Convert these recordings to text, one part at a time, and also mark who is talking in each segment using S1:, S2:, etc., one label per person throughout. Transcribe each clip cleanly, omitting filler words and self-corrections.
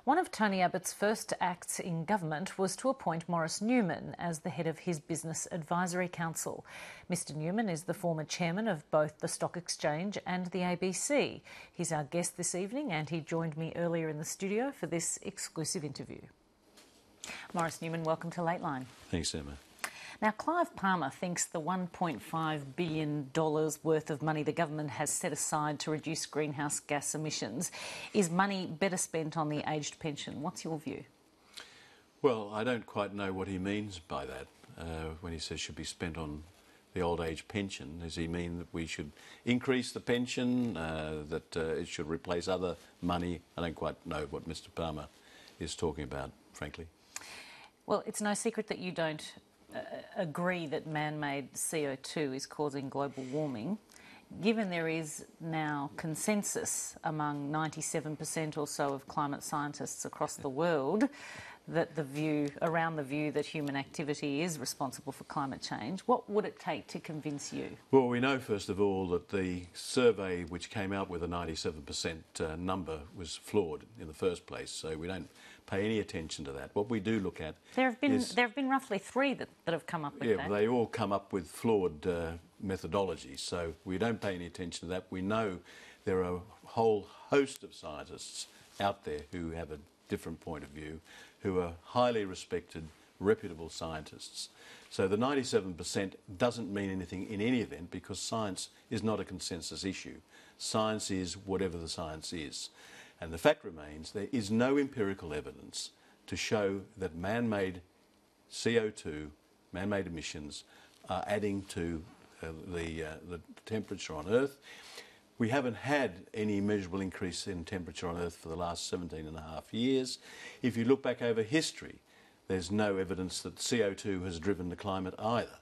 S1: One of Tony Abbott's first acts in government was to appoint Maurice Newman as the head of his Business Advisory Council. Mr Newman is the former chairman of both the Stock Exchange and the ABC. He's our guest this evening and he joined me earlier in the studio for this exclusive interview. Maurice Newman, welcome to Lateline.
S2: Thanks, Emma.
S1: Now, Clive Palmer thinks the $1.5 billion worth of money the government has set aside to reduce greenhouse gas emissions is money better spent on the aged pension. What's your view?
S2: Well, I don't quite know what he means by that when he says should be spent on the old age pension. Does he mean that we should increase the pension, that it should replace other money? I don't quite know what Mr Palmer is talking about, frankly.
S1: Well, it's no secret that you don't agree that man-made CO2 is causing global warming. Given there is now consensus among 97% or so of climate scientists across the world that the view that human activity is responsible for climate change, what would it take to convince you?
S2: Well, we know first of all that the survey which came out with a 97% number was flawed in the first place, so we don't pay any attention to that. What we do look at
S1: there have been roughly three that have come up with that.
S2: Yeah, they all come up with flawed methodologies, so we don't pay any attention to that. We know there are a whole host of scientists out there who have a different point of view, who are highly respected, reputable scientists. So the 97% doesn't mean anything in any event because science is not a consensus issue. Science is whatever the science is. And the fact remains there is no empirical evidence to show that man-made CO2, man-made emissions, are adding to the temperature on Earth. We haven't had any measurable increase in temperature on Earth for the last 17 and a half years. If you look back over history, there's no evidence that CO2 has driven the climate either.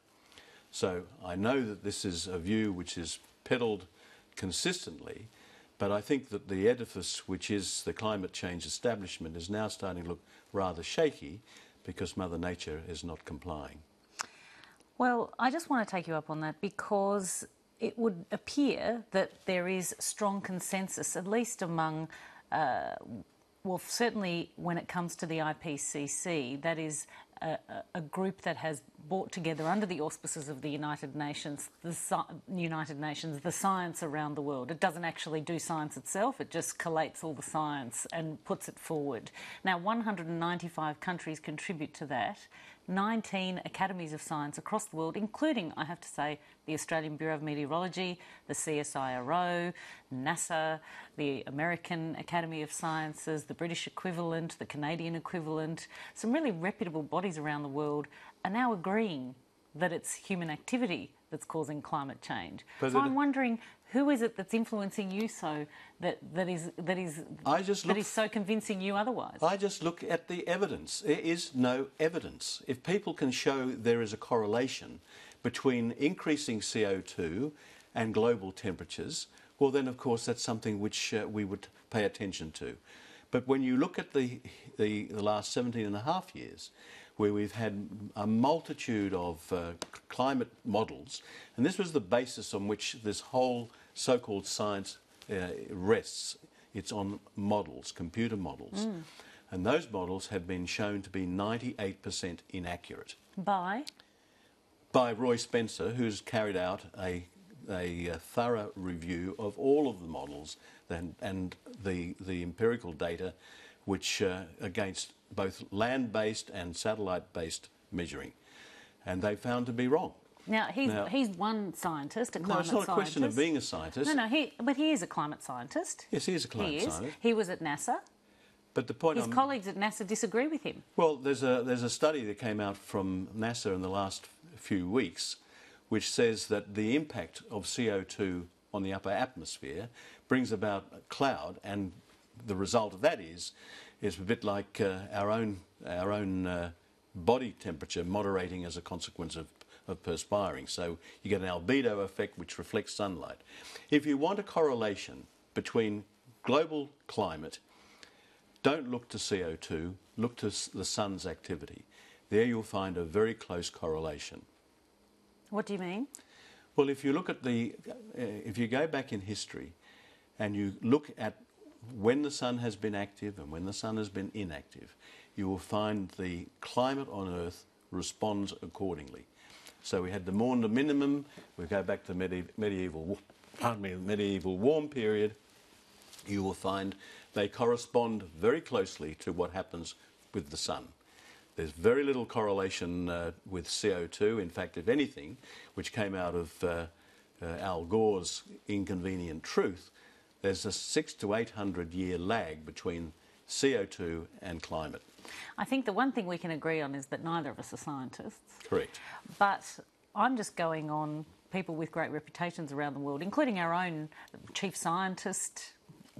S2: So I know that this is a view which is peddled consistently, but I think that the edifice, which is the climate change establishment, is now starting to look rather shaky because Mother Nature is not complying. Well,
S1: I just want to take you up on that because it would appear that there is strong consensus, at least among, well, certainly when it comes to the IPCC, that is a group that has brought together under the auspices of the United Nations, the science around the world. It doesn't actually do science itself, it just collates all the science and puts it forward. Now, 195 countries contribute to that. 19 academies of science across the world, including, I have to say, the Australian Bureau of Meteorology, the CSIRO, NASA, the American Academy of Sciences, the British equivalent, the Canadian equivalent. Some really reputable bodies around the world are now agreeing that it's human activity that's causing climate change. So I'm wondering, who is it that's influencing you so that is so convincing you otherwise?
S2: I just look at the evidence. There is no evidence. If people can show there is a correlation between increasing CO2 and global temperatures, well then of course that's something which we would pay attention to. But when you look at the last 17 and a half years, where we've had a multitude of climate models, and this was the basis on which this whole so-called science rests. It's on models, computer models. And those models have been shown to be 98% inaccurate.
S1: By?
S2: By Roy Spencer, who's carried out a thorough review of all of the models and the empirical data which against both land-based and satellite-based measuring. And they found to be wrong.
S1: Now, he's one scientist, a climate scientist.
S2: No, it's not a question of being a scientist.
S1: But he is a climate scientist.
S2: Yes, he is a climate scientist.
S1: He was at NASA.
S2: But the point
S1: his colleagues at NASA disagree with him.
S2: Well, there's a study that came out from NASA in the last few weeks which says that the impact of CO2 on the upper atmosphere brings about a cloud, and the result of that is a bit like our own body temperature moderating as a consequence of perspiring. So you get an albedo effect which reflects sunlight. If you want a correlation between global climate, don't look to CO2, look to the sun's activity. There you'll find a very close correlation.
S1: What do you mean?
S2: Well, if you look at if you go back in history and you look at when the sun has been active and when the sun has been inactive, you will find the climate on Earth responds accordingly. So we had the minimum, we go back to the medieval warm period, you will find they correspond very closely to what happens with the sun. There's very little correlation with CO2. In fact, if anything, which came out of Al Gore's Inconvenient Truth, there's a 600 to 800 year lag between CO2 and climate.
S1: I think the one thing we can agree on is that neither of us are scientists.
S2: Correct.
S1: But I'm just going on people with great reputations around the world, including our own chief scientist,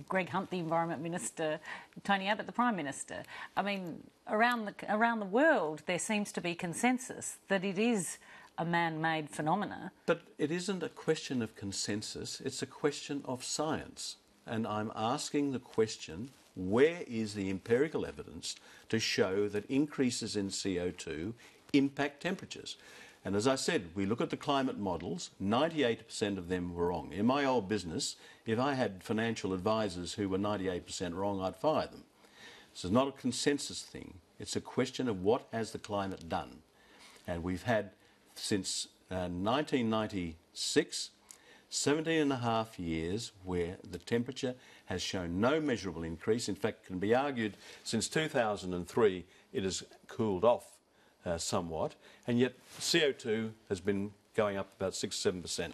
S1: Greg Hunt, the Environment Minister, Tony Abbott, the Prime Minister. I mean, around the world, there seems to be consensus that it is a man-made phenomena.
S2: But it isn't a question of consensus, it's a question of science. And I'm asking the question, where is the empirical evidence to show that increases in CO2 impact temperatures? And as I said, we look at the climate models, 98% of them were wrong. In my old business, if I had financial advisors who were 98% wrong, I'd fire them. This is not a consensus thing. It's a question of what has the climate done. And we've had, since 1996, 17 and a half years where the temperature has shown no measurable increase. In fact, it can be argued since 2003 it has cooled off somewhat, and yet CO2 has been going up about 6-7%.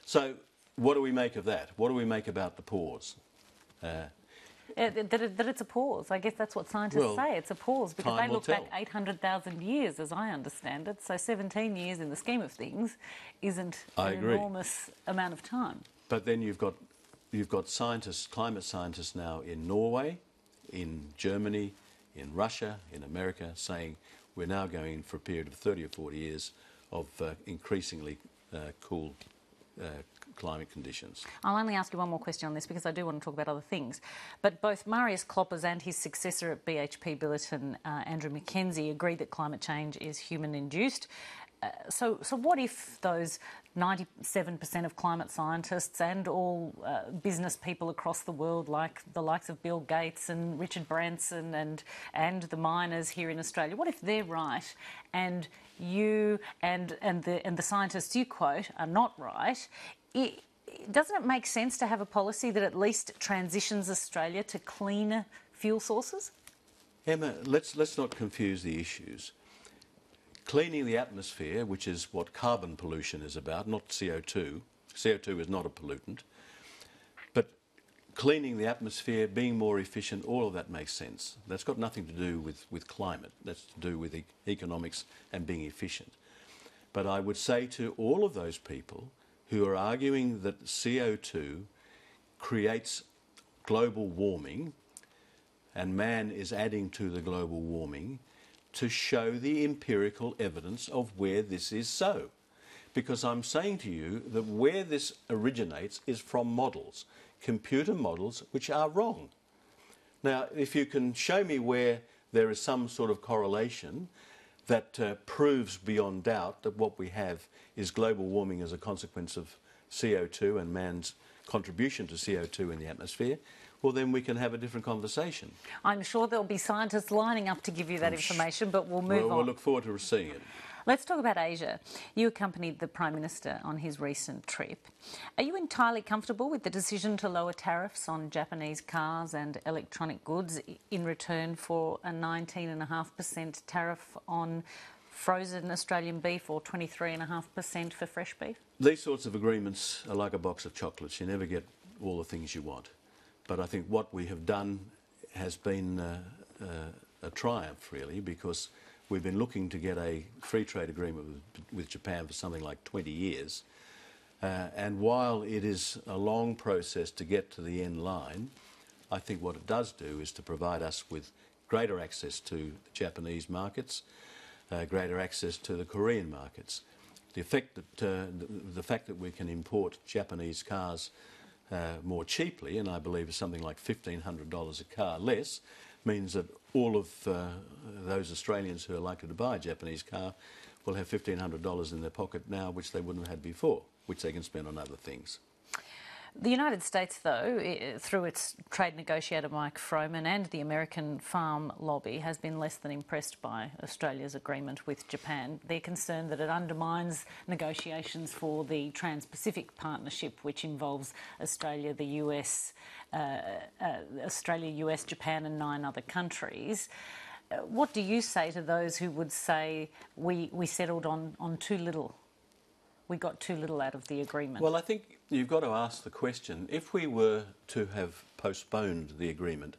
S2: So what do we make of that? What do we make about the pause?
S1: That it's a pause. I guess that's what scientists say. It's a pause because they look back 800,000 years, as I understand it. So 17 years in the scheme of things isn't an enormous amount of time.
S2: But then you've got scientists, climate scientists now in Norway, in Germany, in Russia, in America, saying we're now going for a period of 30 or 40 years of increasingly cool climate conditions.
S1: I'll only ask you one more question on this because I do want to talk about other things. But both Marius Kloppers and his successor at BHP Billiton, Andrew Mackenzie, agree that climate change is human-induced. So what if those 97% of climate scientists and all business people across the world, like the likes of Bill Gates and Richard Branson and the miners here in Australia, what if they're right and you and the scientists you quote are not right? Doesn't it make sense to have a policy that at least transitions Australia to cleaner fuel sources?
S2: Emma, let's not confuse the issues. Cleaning the atmosphere, which is what carbon pollution is about, not CO2. CO2 is not a pollutant. But cleaning the atmosphere, being more efficient, all of that makes sense. That's got nothing to do with climate. That's to do with economics and being efficient. But I would say to all of those people who are arguing that CO2 creates global warming and man is adding to the global warming, to show the empirical evidence of where this is so. Because I'm saying to you that where this originates is from models, computer models which are wrong. Now, if you can show me where there is some sort of correlation that proves beyond doubt that what we have is global warming as a consequence of CO2 and man's contribution to CO2 in the atmosphere, well, then we can have a different conversation.
S1: I'm sure there'll be scientists lining up to give you that information, but we'll move on.
S2: We'll look forward to seeing it.
S1: Let's talk about Asia. You accompanied the Prime Minister on his recent trip. Are you entirely comfortable with the decision to lower tariffs on Japanese cars and electronic goods in return for a 19.5% tariff on frozen Australian beef or 23.5% for fresh beef?
S2: These sorts of agreements are like a box of chocolates. You never get all the things you want. But I think what we have done has been a triumph, really, because we've been looking to get a free trade agreement with Japan for something like 20 years. And while it is a long process to get to the end line, I think what it does do is to provide us with greater access to the Japanese markets, greater access to the Korean markets. The fact that we can import Japanese cars more cheaply, and I believe it's something like $1,500 a car less, means that all of those Australians who are likely to buy a Japanese car will have $1,500 in their pocket now, which they wouldn't have had before, which they can spend on other things.
S1: The United States, though, through its trade negotiator Mike Froman and the American farm lobby, has been less than impressed by Australia's agreement with Japan. They're concerned that it undermines negotiations for the Trans-Pacific Partnership, which involves Australia, the US, Japan and 9 other countries. What do you say to those who would say we settled on too little? We got too little out of the agreement.
S2: Well, I think you've got to ask the question, if we were to have postponed the agreement,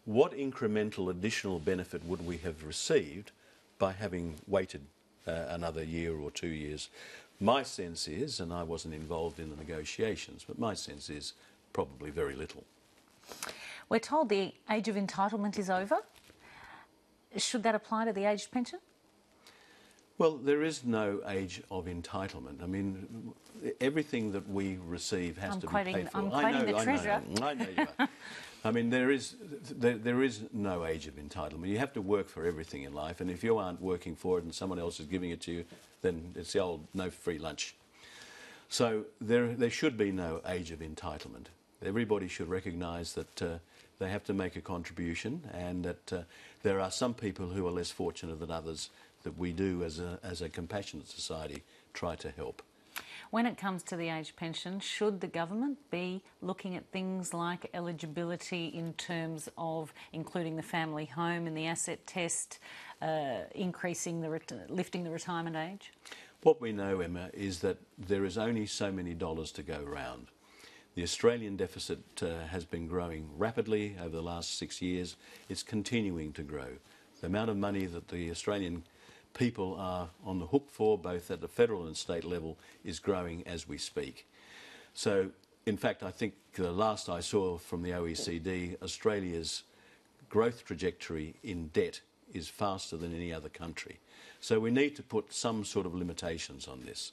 S2: what incremental additional benefit would we have received by having waited another year or 2 years? My sense is, and I wasn't involved in the negotiations, but my sense is probably very little.
S1: We're told the age of entitlement is over. Should that apply to the aged pension?
S2: Well, there is no age of entitlement. I mean, everything that we receive has to be paid for.
S1: I'm quoting the Treasurer.
S2: I know you are. I mean, there is no age of entitlement. You have to work for everything in life, and if you aren't working for it and someone else is giving it to you, then it's the old no free lunch. So there should be no age of entitlement. Everybody should recognise that they have to make a contribution, and that there are some people who are less fortunate than others that we do as a compassionate society try to help.
S1: When it comes to the aged pension, should the government be looking at things like eligibility in terms of including the family home in the asset test, lifting the retirement age?
S2: What we know, Emma, is that there is only so many dollars to go round. The Australian deficit has been growing rapidly over the last 6 years. It's continuing to grow. The amount of money that the Australian people are on the hook for, both at the federal and state level, is growing as we speak. So, in fact, I think the last I saw from the OECD, Australia's growth trajectory in debt is faster than any other country. So we need to put some sort of limitations on this.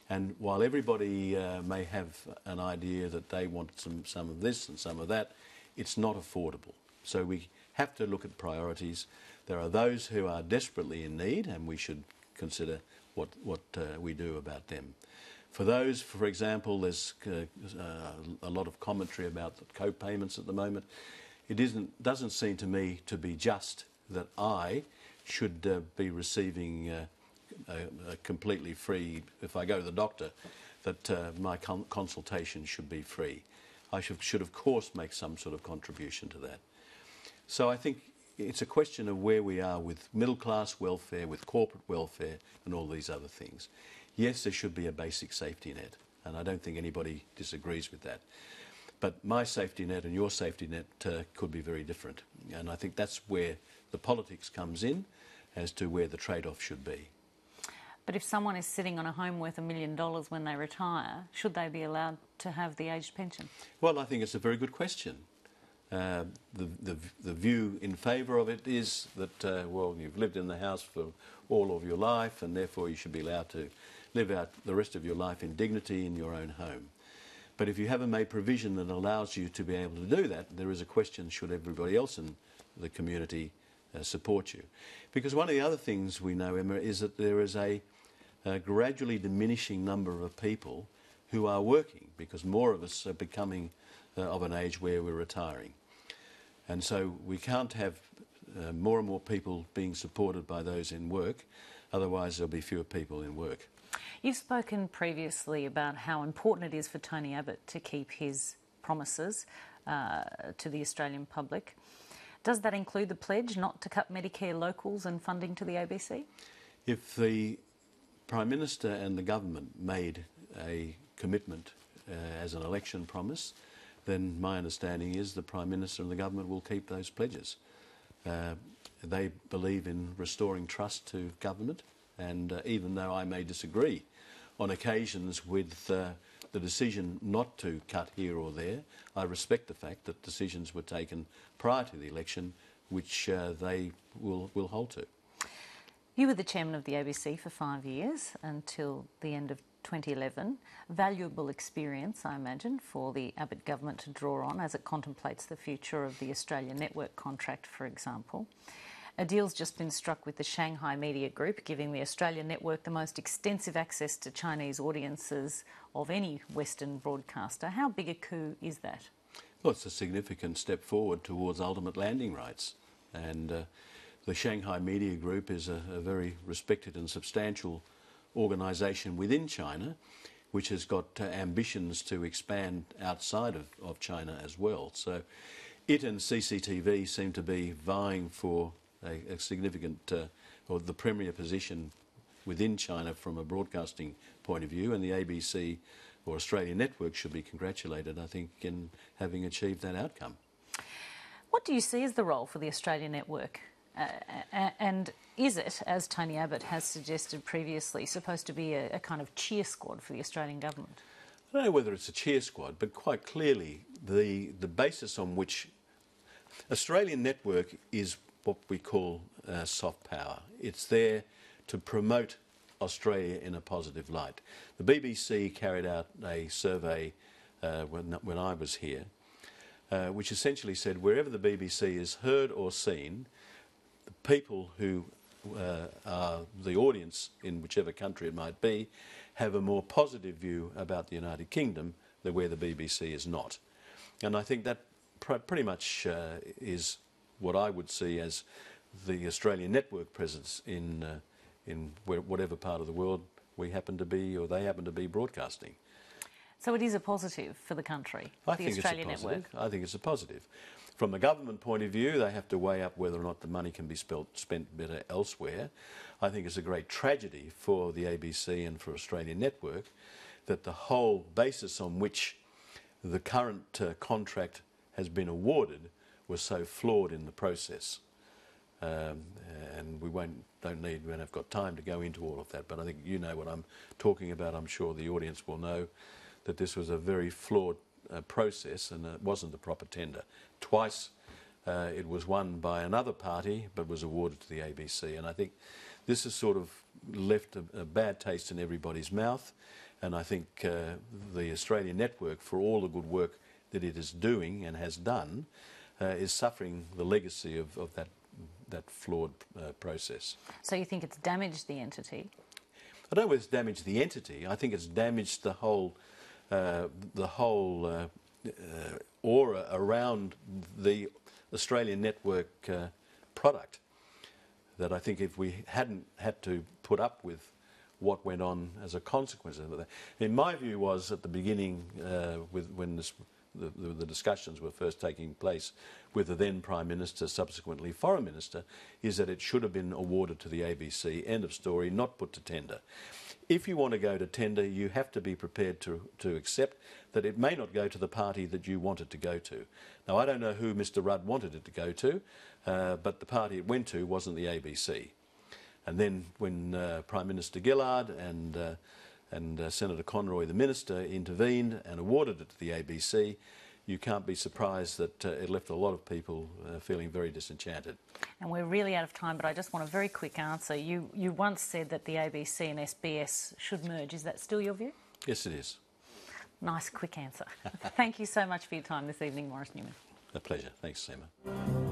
S2: And while everybody may have an idea that they want some of this and some of that, it's not affordable. So we have to look at priorities. There are those who are desperately in need, and we should consider what we do about them. For those, for example, there's a lot of commentary about the co-payments at the moment. It doesn't seem to me to be just that I should be receiving a completely free, if I go to the doctor, that my consultation should be free. I should of course make some sort of contribution to that. So I think it's a question of where we are with middle class welfare, with corporate welfare and all these other things. Yes, there should be a basic safety net, and I don't think anybody disagrees with that. But my safety net and your safety net could be very different. And I think that's where the politics comes in as to where the trade-off should be.
S1: But if someone is sitting on a home worth $1 million when they retire, should they be allowed to have the aged pension? Well,
S2: I think it's a very good question. The view in favour of it is that, well, you've lived in the house for all of your life and therefore you should be allowed to live out the rest of your life in dignity in your own home. But if you haven't made provision that allows you to be able to do that, there is a question, should everybody else in the community support you? Because one of the other things we know, Emma, is that there is a gradually diminishing number of people who are working, because more of us are becoming of an age where we're retiring. And so we can't have more and more people being supported by those in work, otherwise there'll be fewer people in work.
S1: You've spoken previously about how important it is for Tony Abbott to keep his promises to the Australian public. Does that include the pledge not to cut Medicare locals and funding to the ABC?
S2: If the Prime Minister and the government made a commitment as an election promise, then my understanding is the Prime Minister and the government will keep those pledges. They believe in restoring trust to government, and even though I may disagree on occasions with the decision not to cut here or there, I respect the fact that decisions were taken prior to the election which they will hold to.
S1: You were the chairman of the ABC for 5 years until the end of 2011. Valuable experience, I imagine, for the Abbott government to draw on as it contemplates the future of the Australia Network contract, for example. A deal's just been struck with the Shanghai Media Group, giving the Australian network the most extensive access to Chinese audiences of any Western broadcaster. How big a coup is that?
S2: Well, it's a significant step forward towards ultimate landing rights. And the Shanghai Media Group is a very respected and substantial organisation within China, which has got ambitions to expand outside of China as well. So it and CCTV seem to be vying for a significant, or the premier position within China from a broadcasting point of view, and the ABC or Australian network should be congratulated, I think, in having achieved that outcome.
S1: What do you see as the role for the Australian network? And is it, as Tony Abbott has suggested previously, supposed to be a kind of cheer squad for the Australian government?
S2: I don't know whether it's a cheer squad, but quite clearly the basis on which Australian network is what we call soft power. It's there to promote Australia in a positive light. The BBC carried out a survey when I was here, which essentially said wherever the BBC is heard or seen, the people who are the audience in whichever country it might be have a more positive view about the United Kingdom than where the BBC is not. And I think that pretty much is what I would see as the Australian network presence in whatever part of the world we happen to be or they happen to be broadcasting.
S1: So it is a positive for the country, the Australian network?
S2: I think it's a positive. From a government point of view, they have to weigh up whether or not the money can be spent better elsewhere. I think it's a great tragedy for the ABC and for Australian network that the whole basis on which the current contract has been awarded was so flawed in the process. And we don't have got time to go into all of that, but I think you know what I'm talking about. I'm sure the audience will know that this was a very flawed process and it wasn't a proper tender. Twice it was won by another party but was awarded to the ABC, and I think this has sort of left a bad taste in everybody's mouth, and I think the Australian network, for all the good work that it is doing and has done, is suffering the legacy of that flawed process.
S1: So you think it's damaged the entity?
S2: I don't know whether it's damaged the entity. I think it's damaged the whole aura around the Australian network product. That I think if we hadn't had to put up with what went on as a consequence of that. In my view was at the beginning, when the discussions were first taking place with the then Prime Minister, subsequently Foreign Minister, is that it should have been awarded to the ABC, end of story, not put to tender. If you want to go to tender, you have to be prepared to accept that it may not go to the party that you want it to go to. Now, I don't know who Mr Rudd wanted it to go to, but the party it went to wasn't the ABC. And then when Prime Minister Gillard and Senator Conroy, the Minister, intervened and awarded it to the ABC, you can't be surprised that it left a lot of people feeling very disenchanted.
S1: And we're really out of time, but I just want a very quick answer. You once said that the ABC and SBS should merge. Is that still your view?
S2: Yes, it is.
S1: Nice, quick answer. Thank you so much for your time this evening, Maurice Newman.
S2: A pleasure. Thanks, Emma.